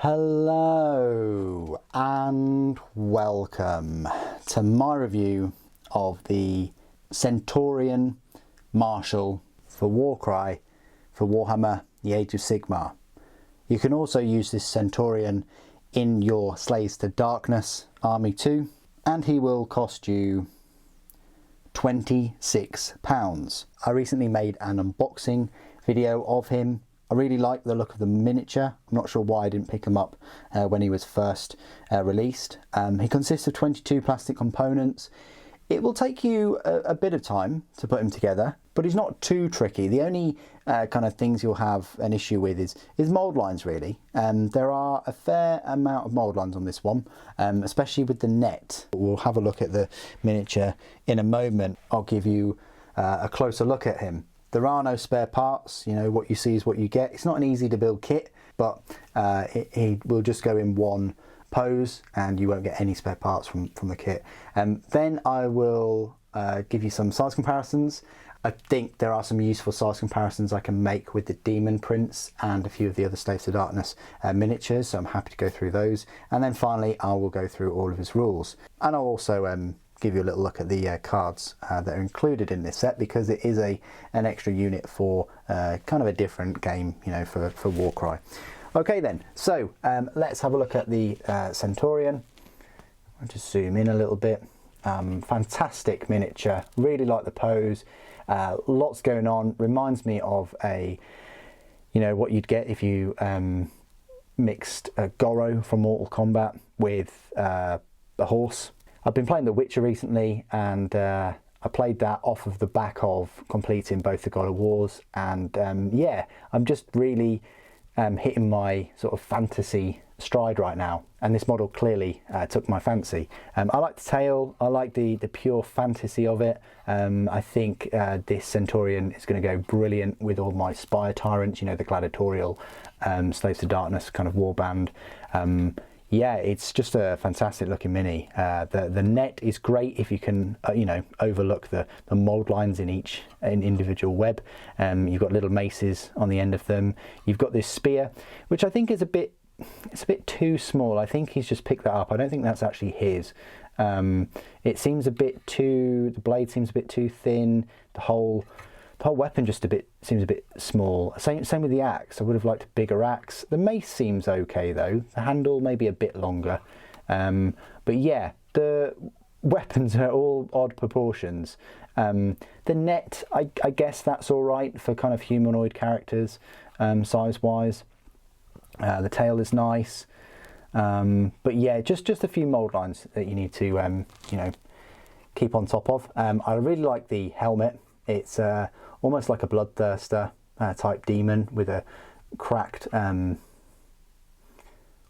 Hello and welcome to my review of the Centaurion Marshal for Warcry for Warhammer, the Age of Sigmar. You can also use this Centaurion in your Slaves to Darkness army too, and he will cost you £26. I recently made an unboxing video of him. I really like the look of the miniature. I'm not sure why I didn't pick him up when he was first released. He consists of 22 plastic components. It will take you a bit of time to put him together, but he's not too tricky. The only kind of things you'll have an issue with is mould lines, really. There are a fair amount of mould lines on this one, especially with the net. We'll have a look at the miniature in a moment. I'll give you a closer look at him. There are no spare parts, you know, what you see is what you get. It's not an easy to build kit, but he will just go in one pose and you won't get any spare parts from the kit. Then I will give you some size comparisons. I think there are some useful size comparisons I can make with the Demon Prince and a few of the other Slaves to Darkness miniatures, so I'm happy to go through those. And then finally I will go through all of his rules. And I'll also give you a little look at the cards that are included in this set, because it is an extra unit for kind of a different game, you know, for Warcry. Okay then, so let's have a look at the Centaurion. I'll just zoom in a little bit. Fantastic miniature, really like the pose. Lots going on, reminds me of what you'd get if you mixed a Goro from Mortal Kombat with a horse. I've been playing The Witcher recently, and I played that off of the back of completing both the God of Wars, and yeah, I'm just really hitting my sort of fantasy stride right now, and this model clearly took my fancy. I like the tail, I like the pure fantasy of it. I think this Centaurion is going to go brilliant with all my Spire Tyrants, you know, the gladiatorial Slaves to Darkness kind of warband. Yeah, it's just a fantastic looking mini. The net is great if you can, overlook the mould lines in each individual web. You've got little maces on the end of them. You've got this spear, which I think is a bit too small. I think he's just picked that up. I don't think that's actually his. It seems a bit too, the blade seems a bit too thin. The whole weapon just seems a bit small. Same with the axe. I would have liked a bigger axe. The mace seems okay though. The handle maybe a bit longer. But yeah, the weapons are all odd proportions. The net, I guess that's all right for kind of humanoid characters, size-wise. The tail is nice. But yeah, just a few mould lines that you need to, keep on top of. I really like the helmet. It's almost like a bloodthirster type demon with a cracked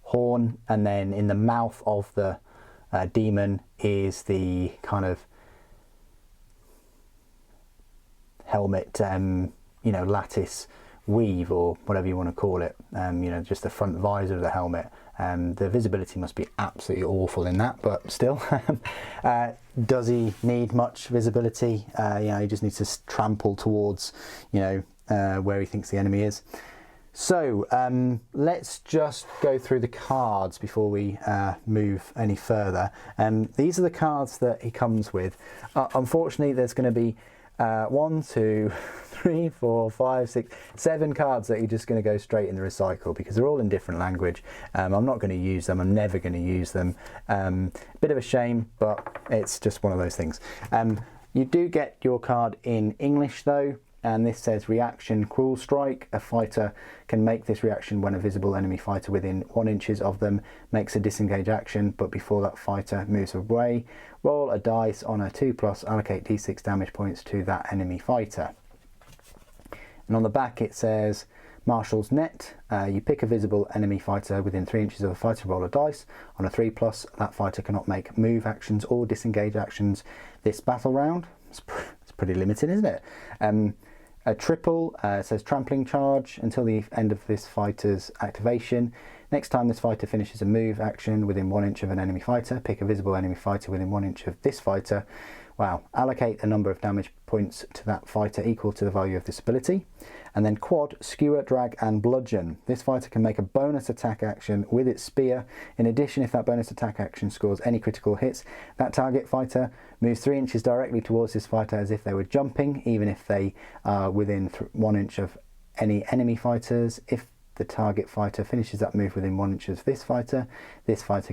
horn, and then in the mouth of the demon is the kind of helmet, lattice weave, or whatever you want to call it. Just the front visor of the helmet. The visibility must be absolutely awful in that, but still. Does he need much visibility? He just needs to trample towards, where he thinks the enemy is. So let's just go through the cards before we move any further. These are the cards that he comes with. Unfortunately, there's going to be 1, 2, 3, 4, 5, 6, 7 cards that you're just going to go straight in the recycle, because they're all in different language. I'm not going to use them. I'm never going to use them. Bit of a shame, but it's just one of those things. You do get your card in English though, and this says reaction Cruel Strike. A fighter can make this reaction when a visible enemy fighter within 1 inch of them makes a disengage action, but before that fighter moves away, roll a dice on a 2+, allocate d6 damage points to that enemy fighter. And on the back it says Marshal's Net. You pick a visible enemy fighter within 3 inches of a fighter, roll a dice. On a 3+, that fighter cannot make move actions or disengage actions this battle round. It's pretty limited, isn't it? A triple says Trampling Charge until the end of this fighter's activation. Next time this fighter finishes a move action within 1 inch of an enemy fighter, pick a visible enemy fighter within 1 inch of this fighter. Wow. Allocate a number of damage points to that fighter equal to the value of this ability. And then quad, skewer, drag and bludgeon. This fighter can make a bonus attack action with its spear. In addition, if that bonus attack action scores any critical hits, that target fighter moves 3 inches directly towards this fighter as if they were jumping, even if they are within 1 inch of any enemy fighters. If the target fighter finishes that move within 1 inch of this fighter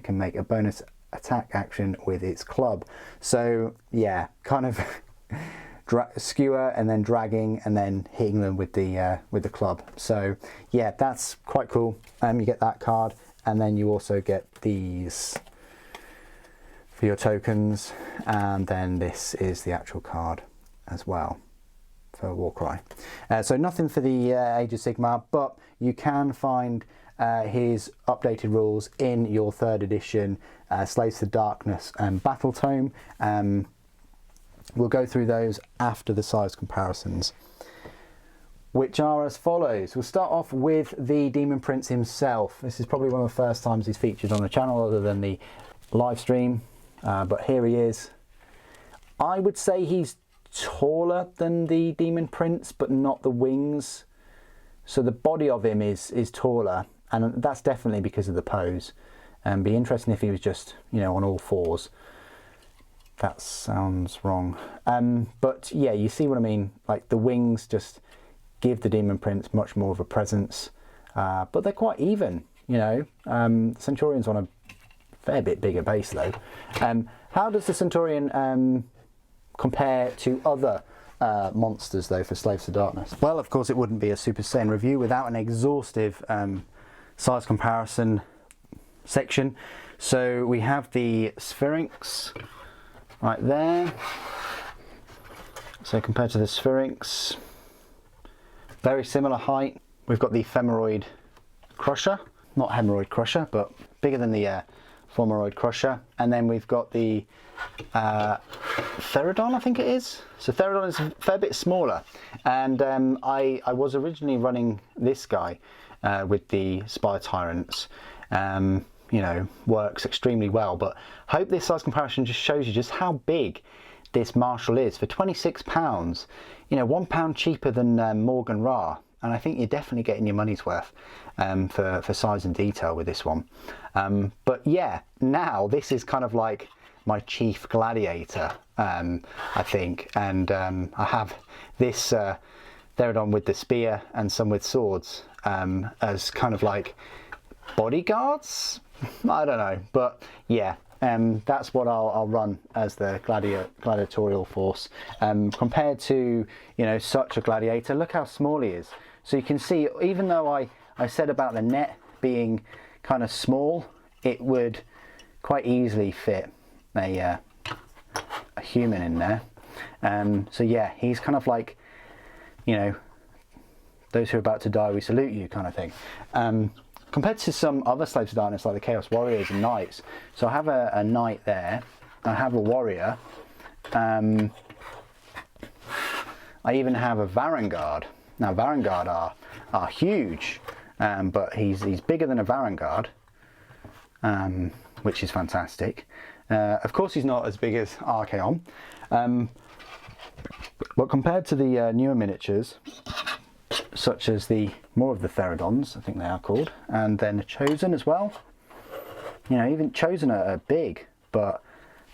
can make a bonus attack action with its club. So yeah, kind of skewer and then dragging and then hitting them with the club. So yeah, that's quite cool. You get that card, and then you also get these for your tokens, and then this is the actual card as well for Warcry. So nothing for the Age of Sigmar, but you can find his updated rules in your 3rd edition Slaves to Darkness and Battle Tome. We'll go through those after the size comparisons, which are as follows. We'll start off with the Demon Prince himself. This is probably one of the first times he's featured on the channel other than the live stream, but here he is. I would say he's taller than the Demon Prince, but not the wings. So the body of him is taller, and that's definitely because of the pose. Be interesting if he was just, you know, on all fours. That sounds wrong. But yeah, you see what I mean? Like, the wings just give the Demon Prince much more of a presence, but they're quite even, you know. Centurion's on a fair bit bigger base though. How does the Centaurion compare to other monsters though for Slaves to Darkness? Well, of course it wouldn't be a Super Saiyan review without an exhaustive size comparison section. So we have the Sphinx right there. So compared to the Sphinx, very similar height. We've got the Femoid Crusher, not Hemorrhoid Crusher, but bigger than the Femoid Crusher. And then we've got the Therodon, I think it is. So Therodon is a fair bit smaller, and I was originally running this guy with the Spire Tyrants. You know, works extremely well, but I hope this size comparison just shows you just how big this Marshal is. For £26, you know, £1 cheaper than Morgan Ra, and I think you're definitely getting your money's worth for size and detail with this one. But yeah, now this is kind of like my chief gladiator, I think, and I have this Therodon with the spear and some with swords as kind of like bodyguards. I don't know, but yeah, that's what I'll run as the gladiatorial force. Compared to, you know, such a gladiator, look how small he is. So you can see, even though I said about the net being kind of small, it would quite easily fit a human in there. So yeah, he's kind of like, you know, those who are about to die, we salute you kind of thing. Compared to some other Slaves of Darkness like the Chaos Warriors and Knights. So I have a Knight there, I have a Warrior, I even have a Varangard. Now Varangard are huge, but he's bigger than a Varangard, which is fantastic. Of course he's not as big as Archaon, but compared to the newer miniatures, such as more of the Therodons, I think they are called, and then Chosen as well. You know, even Chosen are big, but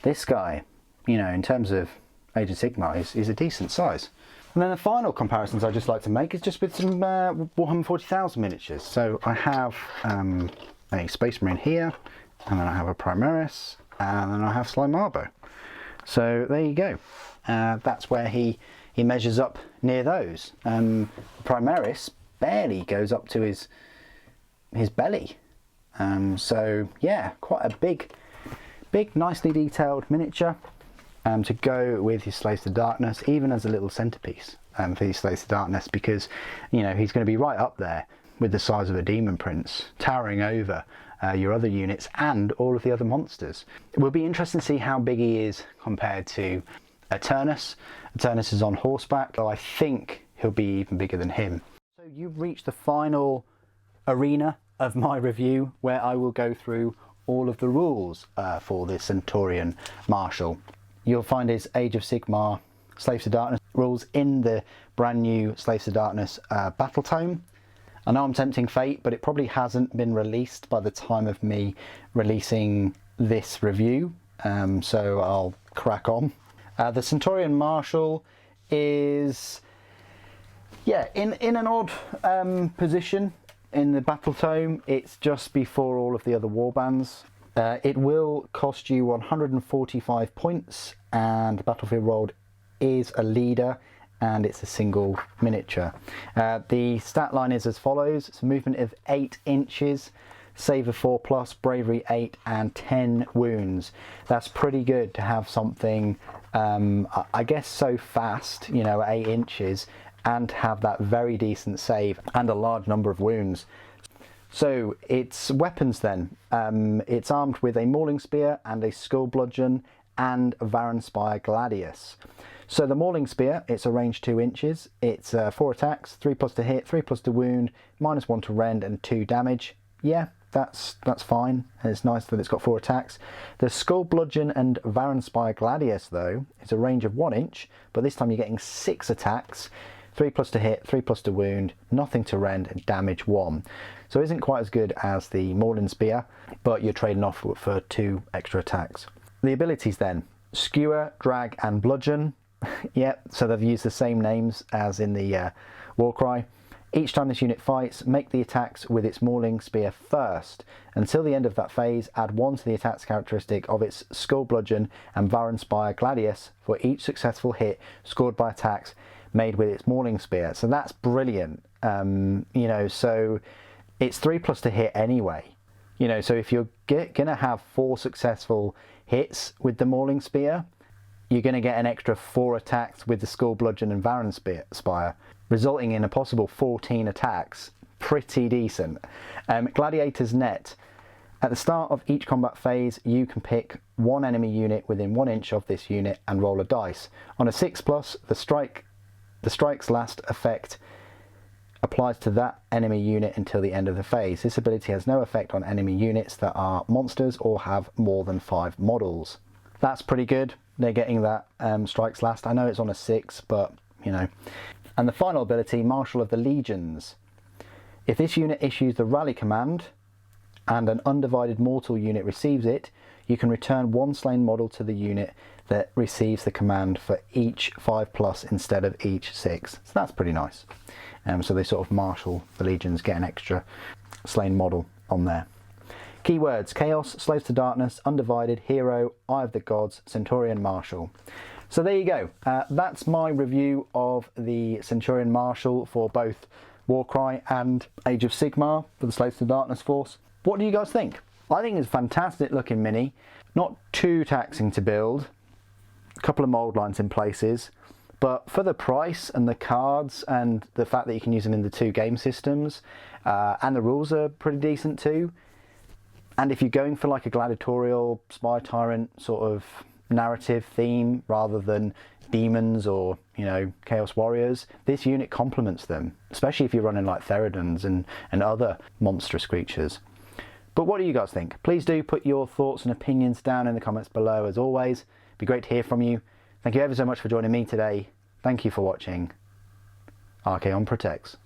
this guy, you know, in terms of Age of Sigmar, is a decent size. And then the final comparisons I just like to make is just with some Warhammer 40,000 miniatures. So I have a Space Marine here, and then I have a Primaris, and then I have Slimarbo. So there you go. That's where he measures up near those. Primaris barely goes up to his belly. So yeah, quite a big, nicely detailed miniature to go with his Slaves to Darkness, even as a little centerpiece for his Slaves to Darkness, because, you know, he's going to be right up there with the size of a Demon Prince, towering over your other units and all of the other monsters. It will be interesting to see how big he is compared to Eternus. Eternus is on horseback, so I think he'll be even bigger than him. So you've reached the final arena of my review, where I will go through all of the rules for the Centaurion Marshal. You'll find his Age of Sigmar Slaves to Darkness rules in the brand new Slaves to Darkness battle tome. I know I'm tempting fate, but it probably hasn't been released by the time of me releasing this review, so I'll crack on. The Centaurion Marshal is, yeah, in an odd position in the battle tome. It's just before all of the other warbands. It will cost you 145 points, and the battlefield role is a leader, and it's a single miniature. The stat line is as follows. It's a movement of 8 inches, save of 4+, bravery 8, and 10 wounds. That's pretty good to have something, I guess, so fast, you know, 8 inches, and have that very decent save and a large number of wounds. So its weapons then, it's armed with a mauling spear and a skull bludgeon and a Varan Spire Gladius. So the mauling spear, it's a range 2 inches, it's 4 attacks, 3+ to hit, 3+ to wound, -1 to rend and 2 damage. Yeah, that's fine, and it's nice that it's got 4 attacks. The skull bludgeon and Varan Spire Gladius though, is a range of 1 inch, but this time you're getting 6 attacks, 3+ to hit, 3+ to wound, nothing to rend, and damage 1. So it isn't quite as good as the mauling spear, but you're trading off for 2 extra attacks. The abilities then, skewer, drag and bludgeon. Yep, so they've used the same names as in the Warcry. Each time this unit fights, make the attacks with its mauling spear first. Until the end of that phase, add 1 to the attacks characteristic of its skull bludgeon and Varan Spire Gladius for each successful hit scored by attacks made with its mauling spear. So that's brilliant. You know, so it's 3+ to hit anyway. You know, so if you're gonna have 4 successful hits with the mauling spear, you're gonna get an extra 4 attacks with the skull bludgeon and Varan Spire, resulting in a possible 14 attacks. Pretty decent. Gladiator's Net. At the start of each combat phase, you can pick 1 enemy unit within 1 inch of this unit and roll a dice. On a 6+, the strike's last effect applies to that enemy unit until the end of the phase. This ability has no effect on enemy units that are monsters or have more than 5 models. That's pretty good. They're getting that strikes last. I know it's on a 6, but you know. And the final ability, Marshal of the Legions. If this unit issues the rally command and an undivided mortal unit receives it, you can return 1 slain model to the unit that receives the command for each 5+ instead of each 6. So that's pretty nice. So they sort of marshal the legions, get an extra slain model on there. Keywords: Chaos, Slaves to Darkness, Undivided, Hero, Eye of the Gods, Centaurion Marshal. So there you go. That's my review of the Centaurion Marshal for both Warcry and Age of Sigmar for the Slaves to Darkness force. What do you guys think? I think it's a fantastic looking mini. Not too taxing to build. A couple of mould lines in places. But for the price and the cards and the fact that you can use them in the 2 game systems, and the rules are pretty decent too. And if you're going for like a gladiatorial spy tyrant sort of narrative theme rather than demons or, you know, chaos warriors, this unit complements them, especially if you're running like Theridans and other monstrous creatures. But what do you guys think? Please do put your thoughts and opinions down in the comments below as always. It'd be great to hear from you. Thank you ever so much for joining me today. Thank you for watching. Archaon protects.